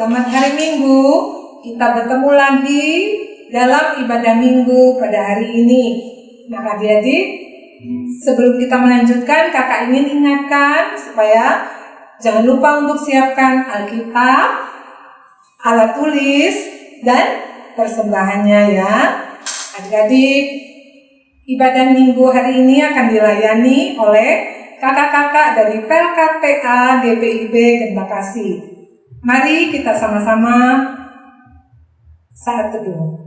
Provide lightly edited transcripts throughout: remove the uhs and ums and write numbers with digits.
selamat hari Minggu. Kita bertemu lagi dalam ibadah Minggu pada hari ini. Nah adik-adik, sebelum kita melanjutkan, kakak ingin ingatkan supaya jangan lupa untuk siapkan Alkitab, alat tulis, dan persembahannya ya. Adik-adik, ibadah Minggu hari ini akan dilayani oleh kakak-kakak dari Pelkat PA GPIB Gembakasi. Mari kita sama-sama saat teduh.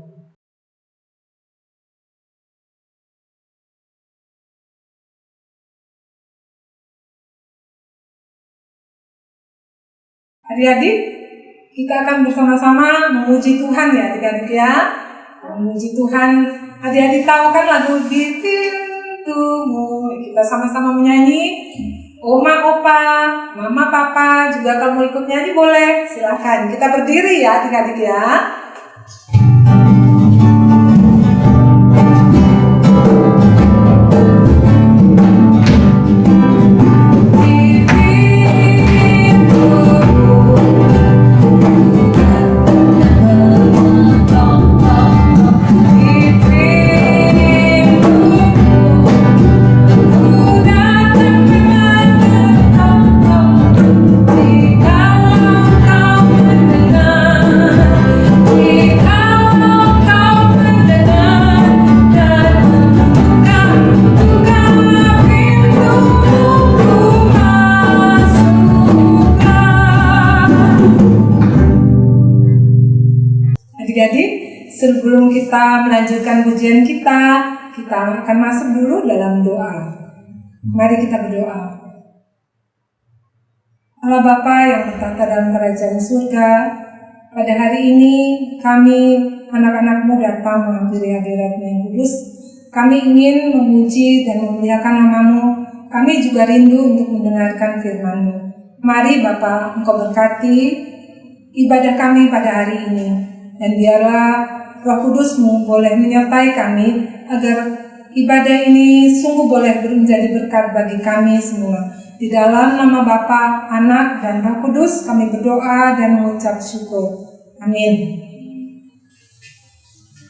Adik-adik, kita akan bersama-sama memuji Tuhan ya adik-adik ya. Memuji Tuhan. Adik-adik tahu kan lagu Di Pintumu? Kita sama-sama menyanyi. Oma, opa, mama, papa juga kalau mau ikut nyanyi boleh. Silakan. Kita berdiri ya adik-adik ya. Adik-adik, sebelum kita melanjutkan pujian kita akan masuk dulu dalam doa. Mari kita berdoa. Allah Bapa yang bertata dalam kerajaan surga, pada hari ini kami anak-anak-Mu datang menghampiri hadirat-Mu yang kudus. Kami ingin memuji dan memuliakan nama-Mu. Kami juga rindu untuk mendengarkan firman-Mu. Mari Bapa, Engkau berkati ibadah kami pada hari ini. Dan biarlah Roh Kudus-Mu boleh menyertai kami agar ibadah ini sungguh boleh menjadi berkat bagi kami semua. Di dalam nama Bapa, Anak, dan Roh Kudus kami berdoa dan mengucap syukur. Amin.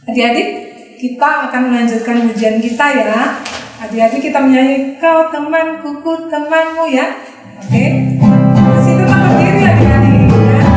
Adik-adik, kita akan melanjutkan ujian kita ya. Adik-adik kita menyanyi Kau temanku, ku temanmu ya. Oke. Terus itu tak berdiri adik-adik ya.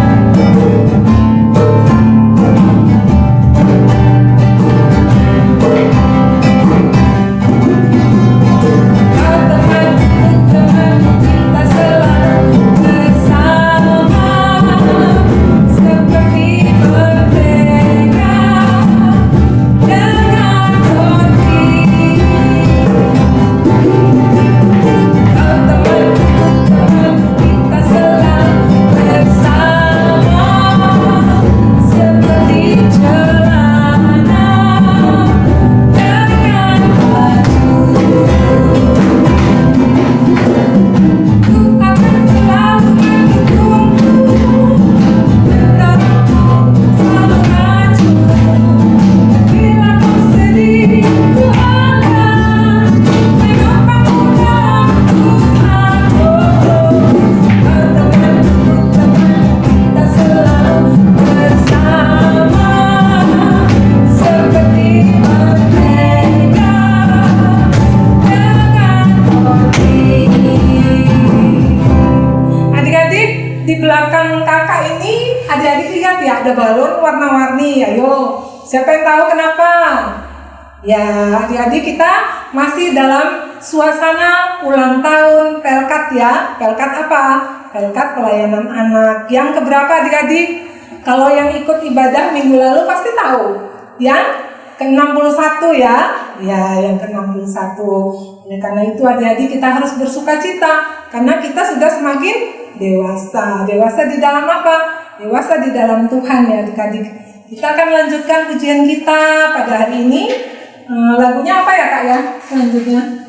Ada balon warna-warni, ayo. Siapa yang tahu kenapa? Ya, adik-adik kita masih dalam suasana ulang tahun Pelkat ya. Pelkat apa? Pelkat pelayanan anak. Yang keberapa adik-adik? Kalau yang ikut ibadah minggu lalu pasti tahu. Yang ke-61 ya. Ya, yang ke-61. Oleh karena itu adik-adik kita harus bersuka cita. Karena kita sudah semakin dewasa. Dewasa di dalam apa? Dewasa di dalam Tuhan ya adik-adik. Kita akan lanjutkan pujian kita pada hari ini. Lagunya apa ya kak ya selanjutnya?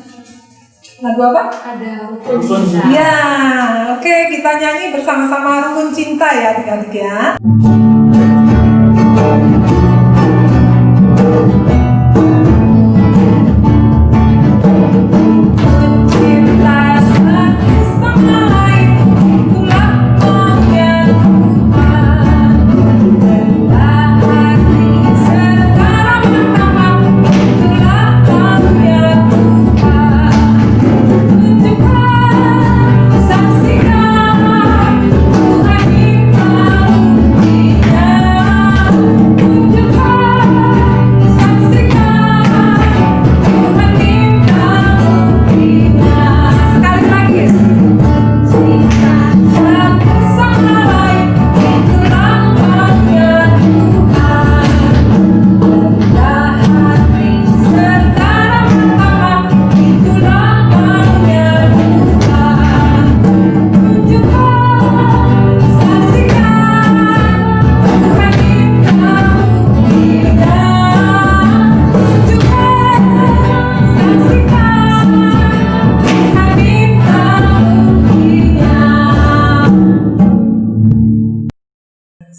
Lagu apa? Ada Rukun Cinta. Ya, oke kita nyanyi bersama-sama Rukun Cinta ya adik-adik ya. Cinta satu sama lain, itulah maunya Tuhan.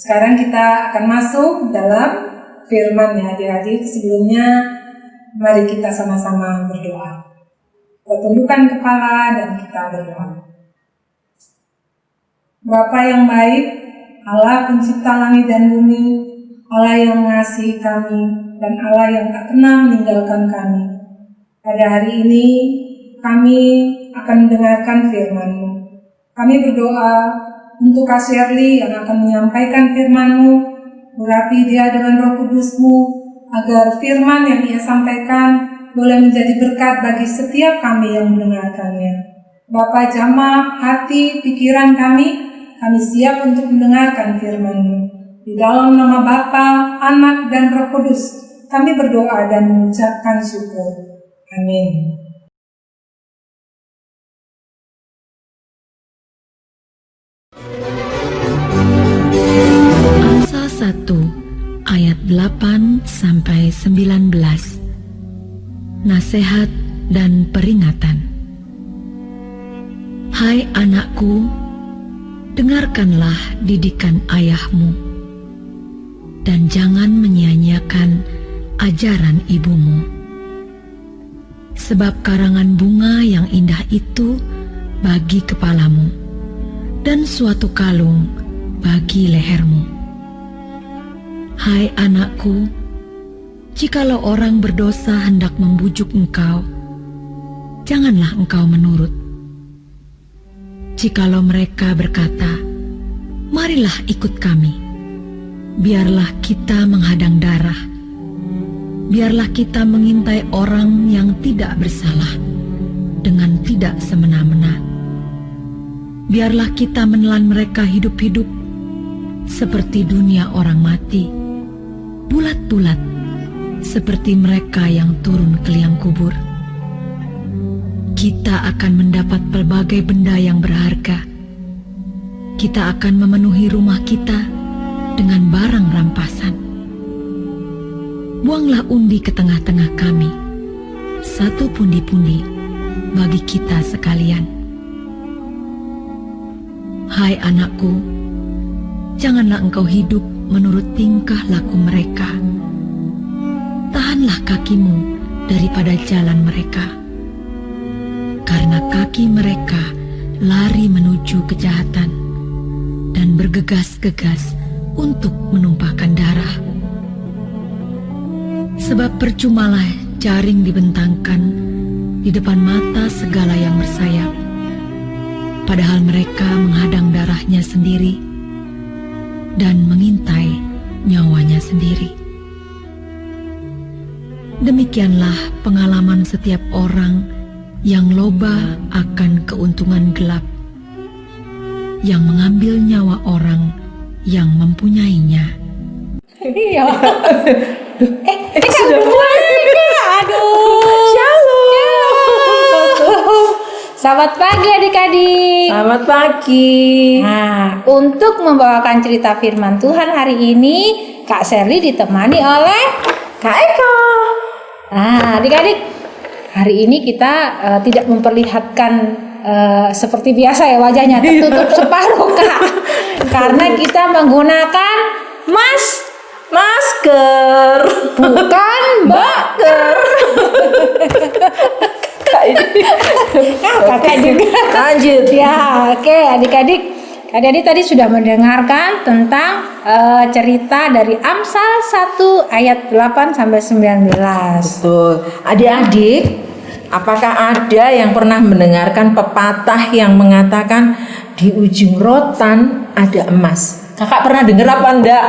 Sekarang kita akan masuk dalam firman ya adik-adik. Sebelumnya mari kita sama-sama berdoa. Kita tundukkan kepala dan kita berdoa. Bapa yang baik, Allah pencipta langit dan bumi, Allah yang mengasihi kami dan Allah yang tak pernah meninggalkan kami. Pada hari ini kami akan mendengarkan firman-Mu. Kami berdoa untuk Kak Shirley yang akan menyampaikan firman-Mu. Urapi dia dengan Roh Kudus-Mu agar firman yang ia sampaikan boleh menjadi berkat bagi setiap kami yang mendengarkannya. Bapa, jamah hati, pikiran kami siap untuk mendengarkan firman-Mu. Di dalam nama Bapa, Anak, dan Roh Kudus, kami berdoa dan mengucapkan syukur. Amin. Amsal 1 ayat 8 sampai 19. Nasihat dan peringatan. Hai anakku, dengarkanlah didikan ayahmu, dan jangan menyia-nyiakan ajaran ibumu. Sebab karangan bunga yang indah itu bagi kepalamu, dan suatu kalung bagi lehermu. Hai anakku, jikalau orang berdosa hendak membujuk engkau, janganlah engkau menurut. Jikalau mereka berkata, marilah ikut kami, biarlah kita menghadang darah, biarlah kita mengintai orang yang tidak bersalah dengan tidak semena-mena. Biarlah kita menelan mereka hidup-hidup seperti dunia orang mati, bulat-bulat seperti mereka yang turun ke liang kubur. Kita akan mendapat pelbagai benda yang berharga. Kita akan memenuhi rumah kita dengan barang rampasan. Buanglah undi ke tengah-tengah kami, satu pundi-pundi bagi kita sekalian. Hai anakku, janganlah engkau hidup menurut tingkah laku mereka. Tahanlah kakimu daripada jalan mereka, karena kaki mereka lari menuju kejahatan dan bergegas-gegas untuk menumpahkan darah. Sebab percumalah jaring dibentangkan di depan mata segala yang bersayap, padahal mereka menghadang darahnya sendiri dan mengintai nyawanya sendiri. Demikianlah pengalaman setiap orang yang loba akan keuntungan gelap, yang mengambil nyawa orang yang mempunyainya. Iya. Sudah mulai. Aduh. Shalom. Selamat pagi adik-adik. Selamat pagi. Nah, untuk membawakan cerita firman Tuhan hari ini, Kak Shirley ditemani oleh Kak Eka. Nah, adik-adik, hari ini kita tidak memperlihatkan seperti biasa ya wajahnya tertutup separuh Kak, karena kita menggunakan masker, bukan baker. Kak ini. Kakak juga. Lanjut. Ya, oke adik-adik. Adik-adik tadi sudah mendengarkan tentang cerita dari Amsal 1 ayat 8 sampai 19. Betul. Adik-adik, apakah ada yang pernah mendengarkan pepatah yang mengatakan di ujung rotan ada emas? Kakak pernah dengar apa enggak?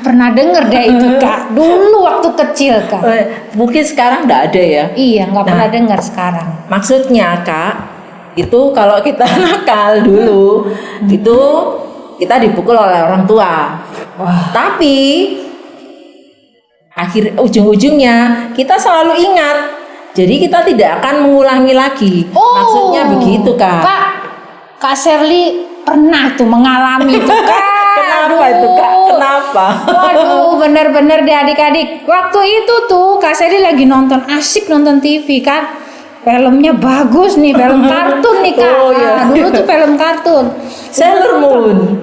Pernah dengar deh itu Kak. Dulu waktu kecil Kak. Mungkin sekarang enggak ada ya? Iya, nggak pernah dengar sekarang. Maksudnya Kak, itu kalau kita nakal dulu, itu kita dipukul oleh orang tua. Wah. Tapi ujung-ujungnya kita selalu ingat. Jadi kita tidak akan mengulangi lagi. Maksudnya begitu Kak. Kak Shirley pernah tuh mengalami itu Kak. Kenapa itu Kak? Kenapa? Waduh, bener-bener deh adik-adik. Waktu itu tuh Kak Shirley lagi asik nonton TV kan. Filmnya bagus nih, film kartun nih Kak. Oh, iya. Dulu tuh film kartun. Sailor Moon.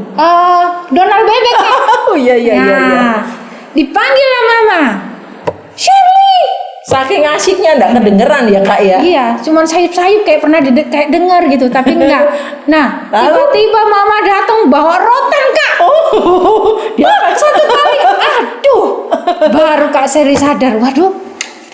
Donald Bebek Kak. Nah, dipanggil lah mama, Shirley. Saking asiknya enggak kedengeran ya Kak ya. Iya, cuman sayup-sayup kayak pernah kayak dengar gitu, tapi enggak. Nah, tiba-tiba mama datang bawa rotan Kak. Dia Satu kali, aduh, baru Kak Seri sadar, waduh,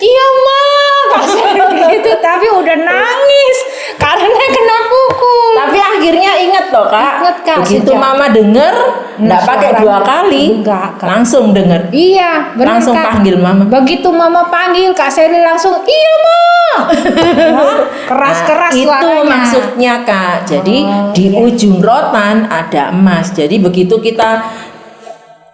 iya mah Kak Seri gitu, tapi udah nangis karena kena pukul. Tapi akhirnya ingat toh Kak. Ingat, Kak, Begitu sejak- Mama denger, enggak pakai suaranya. 2 kali, Enggak, Kak. langsung denger. Iya, benar Langsung Kak. panggil Mama. Begitu mama panggil Kak Seri langsung, iya mah. Keras-keras Nah, itu suaranya. maksudnya Kak. Jadi di ujung rotan ada emas. Jadi begitu kita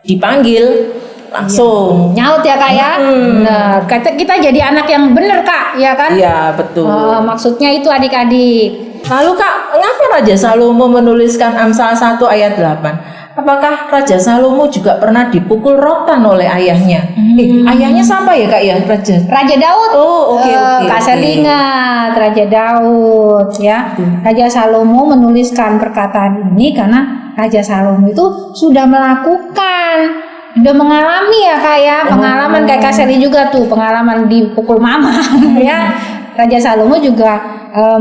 dipanggil langsung. Nyaut ya Kak ya. Benar. Kita jadi anak yang benar Kak, ya kan? Iya betul. Maksudnya itu adik-adik. Lalu Kak, mengapa Raja Salomo menuliskan Amsal 1 ayat 8? Apakah Raja Salomo juga pernah dipukul rotan oleh ayahnya? Ayahnya siapa ya Kak ya? Raja Daud. Oh, oke, oke, Kak oke. Seri ingat Raja Daud ya. Raja Salomo menuliskan perkataan ini karena Raja Salomo itu sudah melakukan, udah mengalami ya Kak ya, pengalaman kayak Kak Seri juga tuh, pengalaman dipukul mama ya. Raja Salomo juga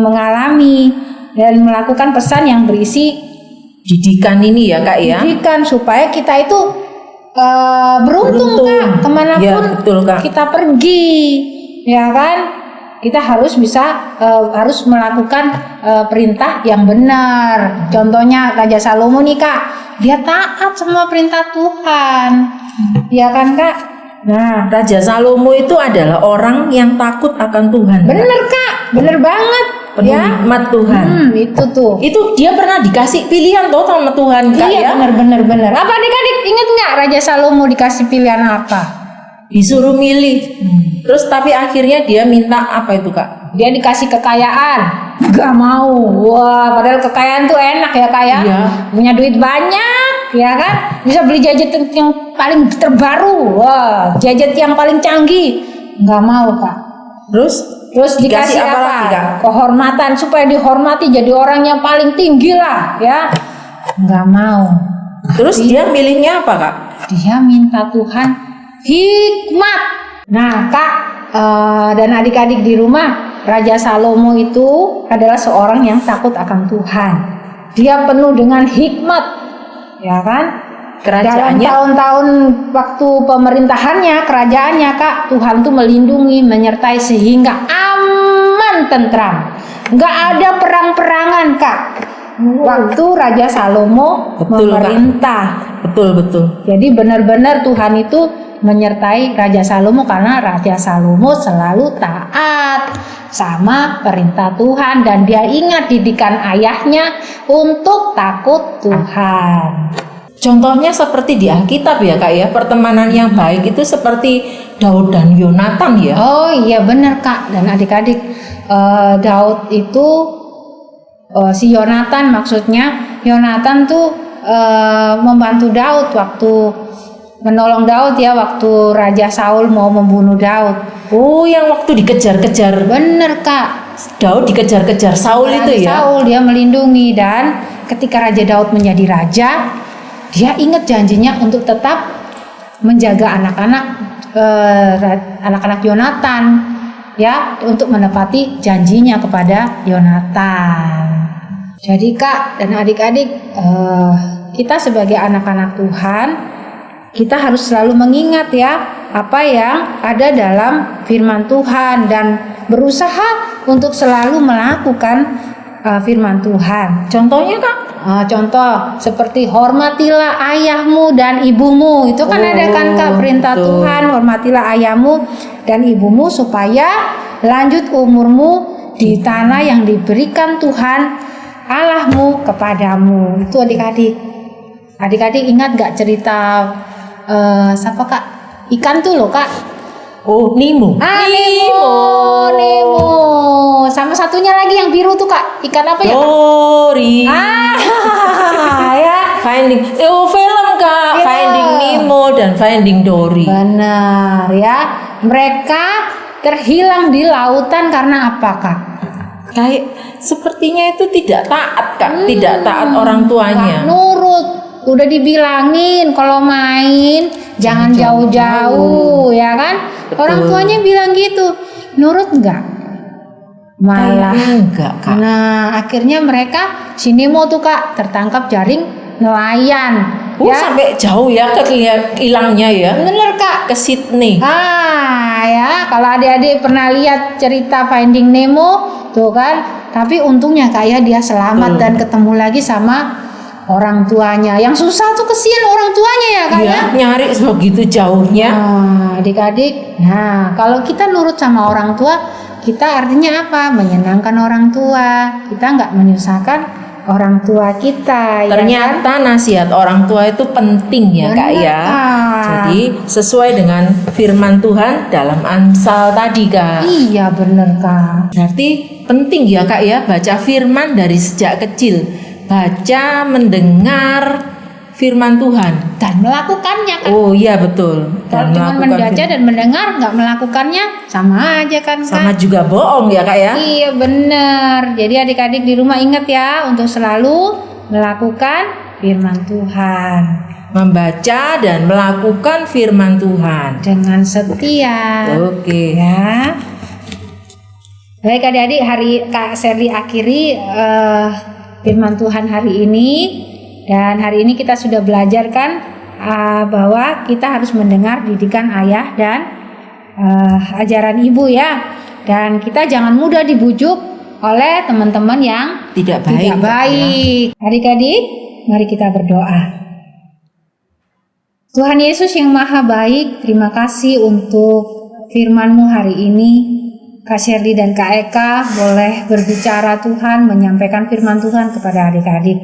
mengalami dan melakukan pesan yang berisi Didikan ini ya Kak ya. didikan supaya kita itu beruntung Kak, kemanapun Ya, betul, Kak. kita pergi, ya kan? Kita harus bisa harus melakukan perintah yang benar. Contohnya Raja Salomo nih Kak, dia taat sama perintah Tuhan, ya kan Kak? Nah, Raja Salomo itu adalah orang yang takut akan Tuhan. bener Kak, bener banget, Penuh ya. hikmat Tuhan. Itu tuh. Itu dia pernah dikasih pilihan toh sama Tuhan Kak Iya, ya. bener. Apa adik-adik inget nggak Raja Salomo dikasih pilihan apa? Disuruh milih. Terus tapi akhirnya dia minta apa itu Kak? Dia dikasih kekayaan, gak mau. Wah, padahal kekayaan tuh enak ya Kak ya. Iya. Punya duit banyak, ya kan? Bisa beli gadget yang paling terbaru. Wah, gadget yang paling canggih. Gak mau Kak. Terus dikasih apa apa? lagi, Kak? Kehormatan, supaya dihormati jadi orang yang paling tinggi lah, ya. Gak mau. Terus dia milihnya apa Kak? Dia minta Tuhan hikmat. Nah Kak dan adik-adik di rumah, Raja Salomo itu adalah seorang yang takut akan Tuhan. Dia penuh dengan hikmat, ya kan? Dalam Kerajaannya tahun-tahun waktu pemerintahannya, kerajaannya Kak, Tuhan tuh melindungi, menyertai sehingga aman, tentram. Nggak ada perang-perangan Kak. Waktu Raja Salomo Betul, Kak. memerintah. betul. Jadi benar-benar Tuhan itu menyertai Raja Salomo karena Raja Salomo selalu taat sama perintah Tuhan dan dia ingat didikan ayahnya untuk takut Tuhan. Contohnya seperti di Alkitab ya Kak ya, pertemanan yang baik itu seperti Daud dan Yonatan ya. Oh iya benar Kak, dan adik-adik Daud itu si Yonatan, maksudnya Yonatan tuh membantu Daud waktu menolong Daud ya, waktu Raja Saul mau membunuh Daud. Oh, yang waktu dikejar-kejar Bener Kak, Daud dikejar-kejar Saul Raja itu ya. Saul dia melindungi, dan ketika Raja Daud menjadi raja, dia ingat janjinya untuk tetap menjaga anak-anak Yonatan ya, untuk menepati janjinya kepada Yonatan. Jadi Kak dan adik-adik, kita sebagai anak-anak Tuhan, kita harus selalu mengingat ya apa yang ada dalam firman Tuhan dan berusaha untuk selalu melakukan firman Tuhan. Contohnya Kak? Contoh seperti hormatilah ayahmu dan ibumu, itu kan ada kan Kak perintah betul. Tuhan, hormatilah ayahmu dan ibumu supaya lanjut umurmu di tanah yang diberikan Tuhan Allahmu kepadamu. Itu adik-adik. Adik-adik ingat gak cerita siapa Kak? Ikan tuh loh Kak. Oh, Nemo. Nemo. Sama satunya lagi yang biru tuh Kak. Ikan apa ya Kak? Dory. Ya. Film Kak. Film. Finding Nemo dan Finding Dory. Benar ya. Mereka terhilang di lautan karena apa Kak? Kayak sepertinya itu tidak taat Kak, tidak taat orang tuanya. Nggak nurut udah dibilangin kalau main jangan jauh-jauh ya kan. Orang tuanya bilang gitu, nurut nggak? Malah enggak, Kak. Nah akhirnya mereka si Nemo tuh Kak tertangkap jaring nelayan. Sampai jauh ya hilangnya ya. Bener Kak. Ke Sydney. Ya kalau adik-adik pernah lihat cerita Finding Nemo tuh kan, tapi untungnya Kak ya dia selamat dan ketemu lagi sama orang tuanya. Yang susah tuh kesian orang tuanya ya Kak ya. Nyari sebegitu jauhnya. Adik-adik, nah kalau kita nurut sama orang tua, kita artinya apa? Menyenangkan orang tua. Kita nggak menyusahkan orang tua kita. Ternyata ya kan? nasihat orang tua itu penting ya Kak ya. Jadi sesuai dengan firman Tuhan dalam Amsal tadi Kak. Iya bener Kak. Berarti penting ya Kak ya baca firman dari sejak kecil. Baca, mendengar firman Tuhan Dan melakukannya Kak. Oh iya betul. Kalau cuma membaca dan mendengar nggak melakukannya sama aja kan Kak. Sama juga bohong ya Kak ya. Iya bener. Jadi adik-adik di rumah ingat ya untuk selalu melakukan firman Tuhan. Membaca dan melakukan firman Tuhan Dengan setia. Oke. Ya. Baik adik-adik, hari Kak Sherly akhiri firman Tuhan hari ini. Dan hari ini kita sudah belajar kan bahwa kita harus mendengar didikan ayah dan ajaran ibu ya. Dan kita jangan mudah dibujuk oleh teman-teman yang Tidak baik. baik. Adik-adik, mari kita berdoa. Tuhan Yesus yang maha baik, terima kasih untuk firman-Mu hari ini. Kak Sherly dan Kak Eka boleh berbicara Tuhan, menyampaikan firman Tuhan kepada adik-adik.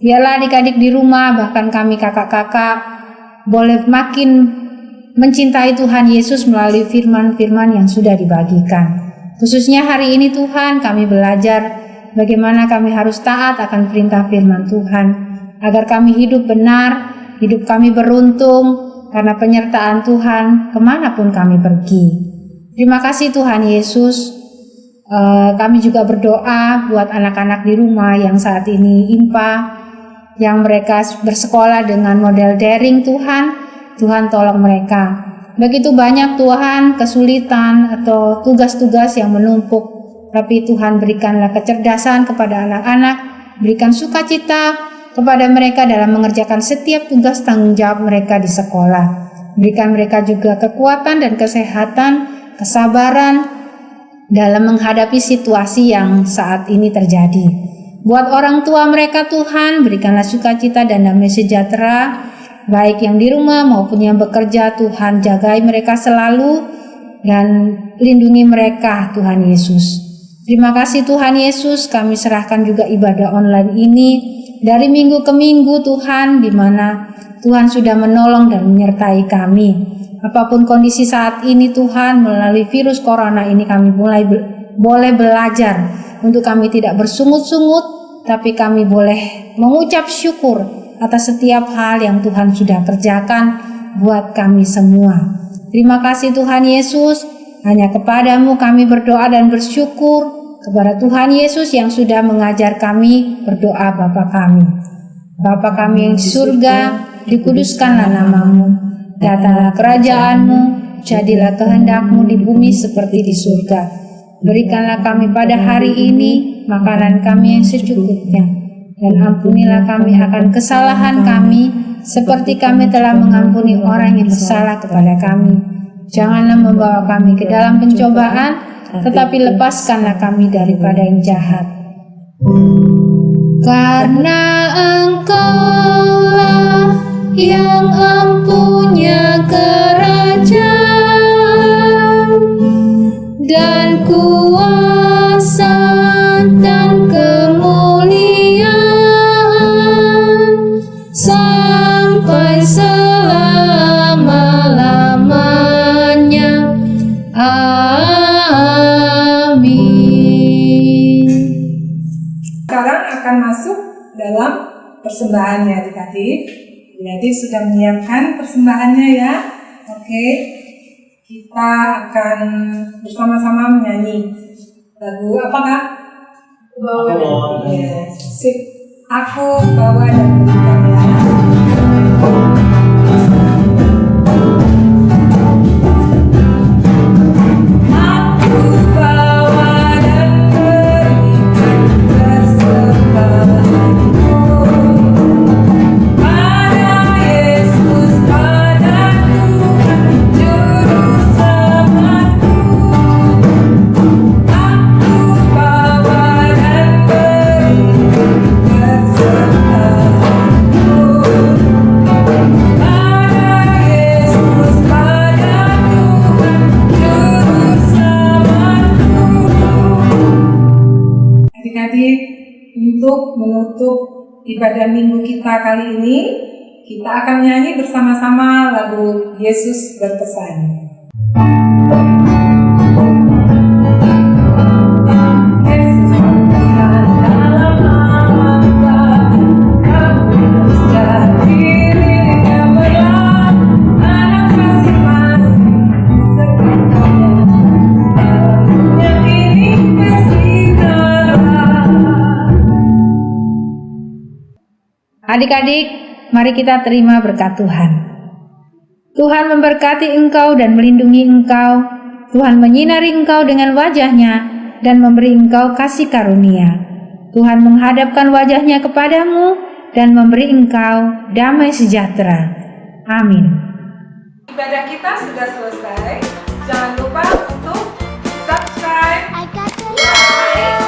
Biarlah adik-adik di rumah, bahkan kami kakak-kakak, boleh makin mencintai Tuhan Yesus melalui firman-firman yang sudah dibagikan. Khususnya hari ini Tuhan, kami belajar bagaimana kami harus taat akan perintah firman Tuhan, agar kami hidup benar, hidup kami beruntung, karena penyertaan Tuhan kemanapun kami pergi. Terima kasih Tuhan Yesus. Kami juga berdoa buat anak-anak di rumah yang saat ini IMPA, yang mereka bersekolah dengan model daring Tuhan. Tuhan tolong mereka. Begitu banyak Tuhan kesulitan atau tugas-tugas yang menumpuk, tapi Tuhan berikanlah kecerdasan kepada anak-anak, berikan sukacita kepada mereka dalam mengerjakan setiap tugas tanggung jawab mereka di sekolah. Berikan mereka juga kekuatan dan kesehatan, kesabaran dalam menghadapi situasi yang saat ini terjadi. Buat orang tua mereka Tuhan, berikanlah sukacita dan damai sejahtera, baik yang di rumah maupun yang bekerja. Tuhan jagai mereka selalu dan lindungi mereka Tuhan Yesus. Terima kasih Tuhan Yesus, kami serahkan juga ibadah online ini dari minggu ke minggu Tuhan, di mana Tuhan sudah menolong dan menyertai kami. Apapun kondisi saat ini Tuhan, melalui virus corona ini kami boleh belajar untuk kami tidak bersungut-sungut, tapi kami boleh mengucap syukur atas setiap hal yang Tuhan sudah kerjakan buat kami semua. Terima kasih Tuhan Yesus, hanya kepadamu kami berdoa dan bersyukur, kepada Tuhan Yesus yang sudah mengajar kami berdoa Bapa kami. Bapa kami yang di surga, dikuduskanlah namamu, datanglah kerajaanmu, jadilah kehendakmu di bumi seperti di surga. Berikanlah kami pada hari ini makanan kami yang secukupnya, dan ampunilah kami akan kesalahan kami, seperti kami telah mengampuni orang yang bersalah kepada kami. Janganlah membawa kami ke dalam pencobaan, tetapi lepaskanlah kami daripada yang jahat. Karena Engkaulah yang empunya kerajaan dan kuasa dan kemuliaan sampai selama-lamanya. Amin. Sekarang akan masuk dalam persembahannya adik-adik. Adik-adik sudah menyiapkan persembahannya ya. Oke. Kita akan bersama-sama menyanyi lagu apa Kak? Bawa dan yes. Sip. Aku bawa dan berikan ya. menutup ibadah minggu kita kali ini, kita akan nyanyi bersama-sama lagu Yesus Berpesan. Yesus berpesan dalam nama kamu jadi diri yang benar, anak masing-masing sepenuhnya dalamnya ini bersinar. Adik-adik, mari kita terima berkat Tuhan. Tuhan memberkati engkau dan melindungi engkau. Tuhan menyinari engkau dengan wajah-Nya dan memberi engkau kasih karunia. Tuhan menghadapkan wajah-Nya kepadamu dan memberi engkau damai sejahtera. Amin. Ibadah kita sudah selesai. Jangan lupa untuk subscribe, like,